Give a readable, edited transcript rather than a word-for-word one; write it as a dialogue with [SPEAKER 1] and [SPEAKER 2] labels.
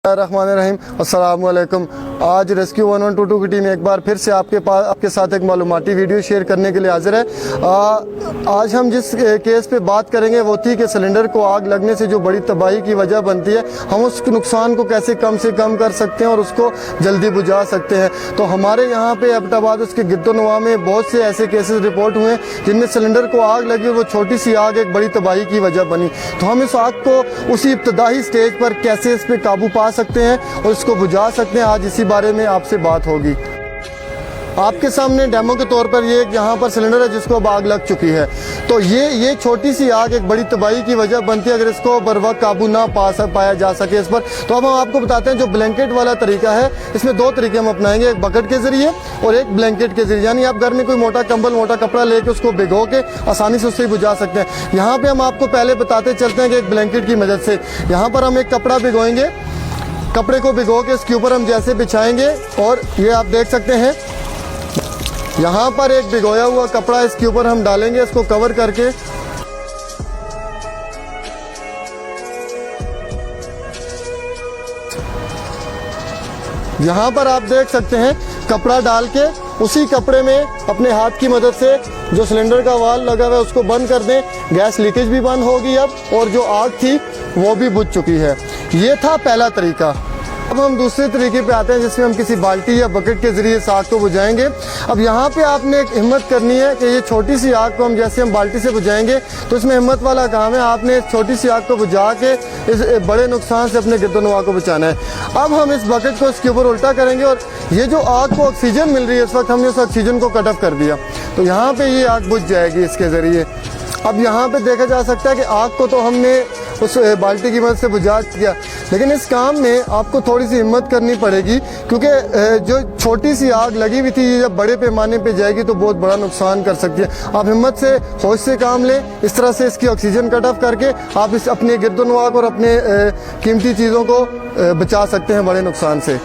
[SPEAKER 1] रहमानिर्रहीम। अस्सलाम वालेकुम। आज रेस्क्यू 1122 की टीम एक बार फिर से आपके साथ एक मालूमाती वीडियो शेयर करने के लिए हाजिर है। आज हम जिस केस पे बात करेंगे वो थी कि सिलेंडर को आग लगने से जो बड़ी तबाही की वजह बनती है, हम उस नुकसान को कैसे कम से कम कर सकते हैं और उसको जल्दी बुझा सकते हैं। तो हमारे यहाँ पे एबटाबाद उसके गिद्दोनवा में बहुत से ऐसे केसेस रिपोर्ट हुए जिनमें सिलेंडर को आग लगी और वो छोटी सी आग एक बड़ी तबाही की वजह बनी। तो हम इस आग को उसी इब्तदाई स्टेज पर कैसे इस पर काबू पा सकते हैं और इसको बुझा सकते हैं, आज इसी बारे में आपसे बात होगी। आपके सामने डेमो के तौर पर ये यहाँ पर सिलेंडर है जिसको अब आग लग चुकी है। तो ये छोटी सी आग एक बड़ी तबाही की वजह बनती है अगर इसको बर वक्त काबू ना पाया जा सके इस पर। तो अब हम आपको बताते हैं जो ब्लैंकेट वाला तरीका है, इसमें दो तरीके हम अपनाएंगे, एक बकेट के जरिए और एक ब्लैंकेट के जरिए। यानी आप घर में कोई मोटा कंबल मोटा कपड़ा लेके उसको भिगो के आसानी से उससे बुझा सकते हैं। यहाँ पे हम आपको पहले बताते चलते हैं कि एक ब्लैंकेट की मदद से यहाँ पर हम एक कपड़ा भिगोएंगे। कपड़े को भिगो के इसके ऊपर हम जैसे बिछाएंगे और ये आप देख सकते हैं यहाँ पर एक भिगोया हुआ कपड़ा इसके ऊपर हम डालेंगे, इसको कवर करके। यहाँ पर आप देख सकते हैं कपड़ा डाल के उसी कपड़े में अपने हाथ की मदद से जो सिलेंडर का वाल्व लगा हुआ है उसको बंद कर दें। गैस लीकेज भी बंद होगी अब और जो आग थी वो भी बुझ चुकी है। ये था पहला तरीका। अब हम दूसरे तरीके पे आते हैं जिसमें हम किसी बाल्टी या बकेट के जरिए इस आग को बुझाएंगे। अब यहाँ पे आपने एक हिम्मत करनी है कि ये छोटी सी आग को हम जैसे हम बाल्टी से बुझाएंगे तो इसमें हिम्मत वाला काम है। आपने इस छोटी सी आग को बुझा के इस बड़े नुकसान से अपने गिरदोनवा को बचाना है। अब हम इस बकेट को इसके ऊपर उल्टा करेंगे और ये जो आग को ऑक्सीजन मिल रही है इस वक्त हमने उस ऑक्सीजन को कट ऑफ कर दिया तो यहाँ पे ये आग बुझ जाएगी इसके ज़रिए। अब यहाँ पे देखा जा सकता है कि आग को तो हमने उस बाल्टी की मदद से बुझा दिया, लेकिन इस काम में आपको थोड़ी सी हिम्मत करनी पड़ेगी क्योंकि जो छोटी सी आग लगी हुई थी ये जब बड़े पैमाने पे जाएगी तो बहुत बड़ा नुकसान कर सकती है। आप हिम्मत से होश से काम लें, इस तरह से इसकी ऑक्सीजन कट ऑफ करके आप इस अपने गिरदोनवा और अपने कीमती चीज़ों को बचा सकते हैं बड़े नुकसान से।